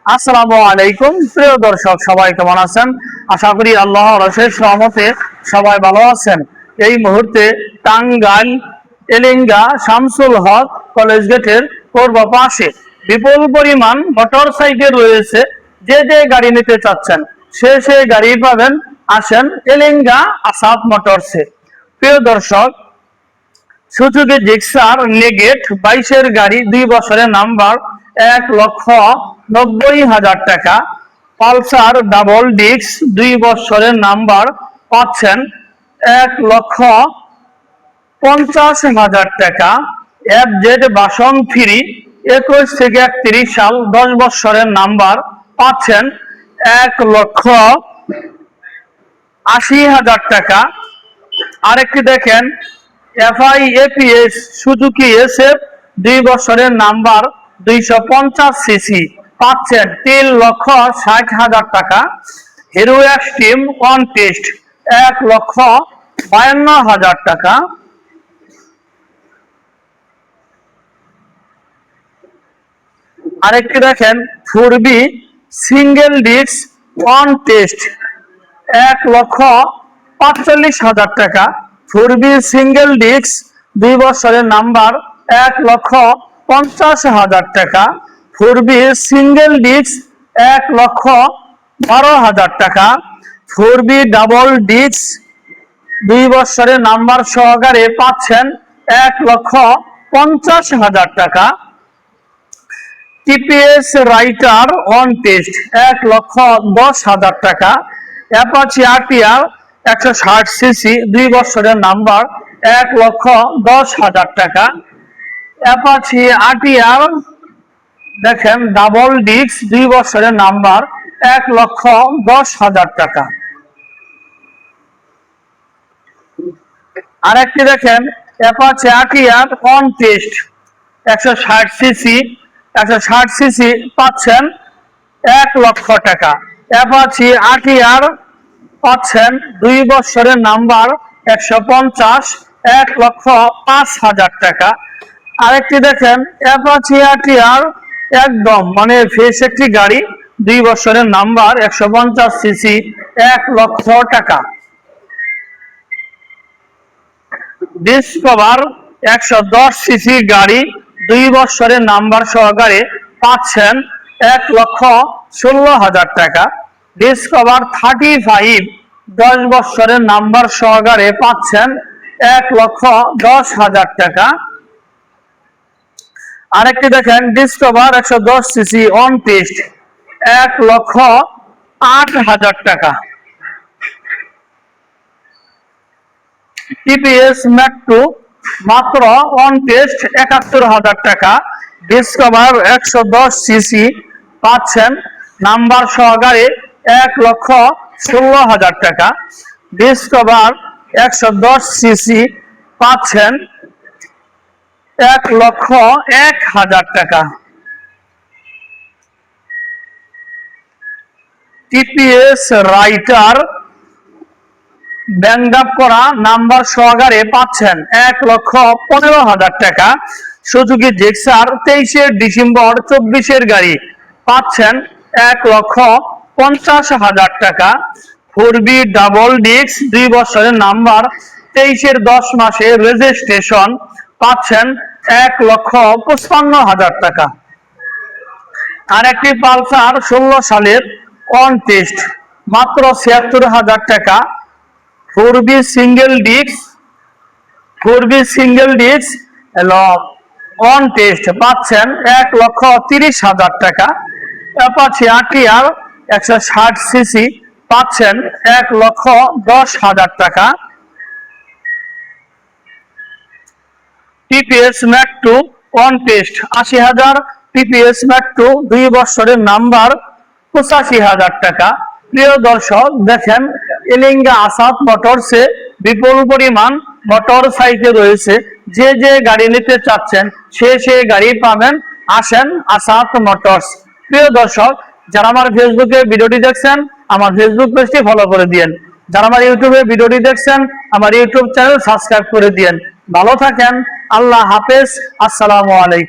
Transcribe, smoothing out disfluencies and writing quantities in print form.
আসসালামু আলাইকুম প্রিয় দর্শক, সবাই কেমন আছেন? আশা করি আল্লাহর অশেষ রহমতে সবাই ভালো আছেন। এই মুহূর্তে টাঙ্গাইল এলিঙ্গা শামসুল হক কলেজ গেটের পূর্ব পাশে বিপুল পরিমাণ মোটর সাইকেল রয়েছে। যে যে গাড়ি নিতে চাচ্ছেন সে গাড়ি পাবেন। আসেন এলিঙ্গা আসাদ মোটরসে। প্রিয় দর্শক, সুজুকি জিক্সার নেগেট 22-এর গাড়ি, 2 বছরের নাম্বার, 1,90,000 টাকা। পালসার ডাবল ডিস্ক 2 বছরের নাম্বার পাচ্ছেন 1,50,000 টাকা। এফজেড বাসন ফ্রি 21 থেকে 31 সাল, 10 বছরের নাম্বার পাচ্ছেন 1,80,000 টাকা। আরেকটি দেখেন FIAPS সুজুকি SF 2 বছরের নাম্বার, 250 সিসি, পাচ্ছেন 3,60,000 টাকা। হিরো এক্সট্রিম ওয়ান টেস্ট 1,52,000 টাকা। আরেকটি দেখেন 4B single disc one test 1,45,000 টাকা। 4B সিঙ্গেল ডিস্ক 2 বছরের নাম্বার, 1,50,000 টাকা। 4B সিঙ্গেল ডিস্ক 1,12,000 টাকা। 4B ডাবল ডিস্ক 2 বছরের নাম্বার সহকারে পাচ্ছেন 1,50,000 টাকা। TPS রাইটার ওয়ান টেস্ট 1,10,000 টাকা। অ্যাপাচি RTR 160 সিসি 2 বছরের নাম্বার, 1,10,000 টাকা। অ্যাপাচি RTR দেখেন ডাবল ডিস্ক 2 বছরের নাম্বার, 1,10,000 টাকা। আরেকটি দেখেন Apache RTR one test 160 CC পাচ্ছেন 1,00,000 টাকা। অ্যাপাচি RTR পাচ্ছেন 2 বছরের নাম্বার, 150, 1,05,000 টাকা। আরেকটি দেখেন অ্যাপাচি RTR একদম মানে ফ্রেশ একটি গাড়ি, 2 বছরের নাম্বার, 150 সিসি, 1,00,000 টাকা। ডিসকভার 110 সিসি গাড়ি, 2 বছরের নাম্বার সহকারে পাচ্ছেন 1,16,000 টাকা। ডিসকভার 35 10 বছরের নাম্বার সহকারে পাচ্ছেন 1,10,000 টাকা। আরেকটি দেখেন ডিসকভার 110 সিসি অন টেস্ট 1,08,000 টাকা। TPS মেট্রো মাত্র অন টেস্ট 71,000 টাকা। ডিসকভার 110 সিসি পাচ্ছেন নাম্বার সহকারে 1,16,000 টাকা। ডিসকভার 110 সিসি পাচ্ছেন 1,01,000 টাকা। TPS রাইটার ব্যাংক করা নাম্বার সহকারে পাচ্ছেন 1,15,000 টাকা। সুজুকি জিক্সার 23 ডিসেম্বর 24-এর গাড়ি পাচ্ছেন 1,50,000 টাকা। 4B ডাবল ডিস্ক 2 বছরের নাম্বার, 23-এর 10 মাসে রেজিস্ট্রেশন, পাচ্ছেন 1,55,000 টাকা। আর একটি পালসার 16 সালের অন টেস্ট মাত্র 76,000 টাকা। 4B single disc on test পাচ্ছেন 1,30,000 টাকা। অ্যাপাচি RTR 160 সিসি পাচ্ছেন 1,10,000 টাকা। TPS metro on test 80,000। TPS metro 2 বছরের নাম্বার, 85,000 টাকা। প্রিয় দর্শক, দেখেন এলিঙ্গা আসাদ মোটরসে বিপুল পরিমাণ মোটর সাইকেল রয়েছে। যে যে গাড়ি নিতে চাচ্ছেন সে গাড়ি পাবেন। আসেন আসাদ মোটরস। প্রিয় দর্শক, যারা আমার ফেসবুকে ভিডিওটি দেখছেন আমার ফেসবুক পেজটি ফলো করে দিয়েন। যারা আমার ইউটিউবে ভিডিওটি দেখছেন আমার ইউটিউব চ্যানেল সাবস্ক্রাইব করে দিয়েন। ভালো থাকেন, আল্লাহ হাফেজ, আসসালামু আলাইকুম।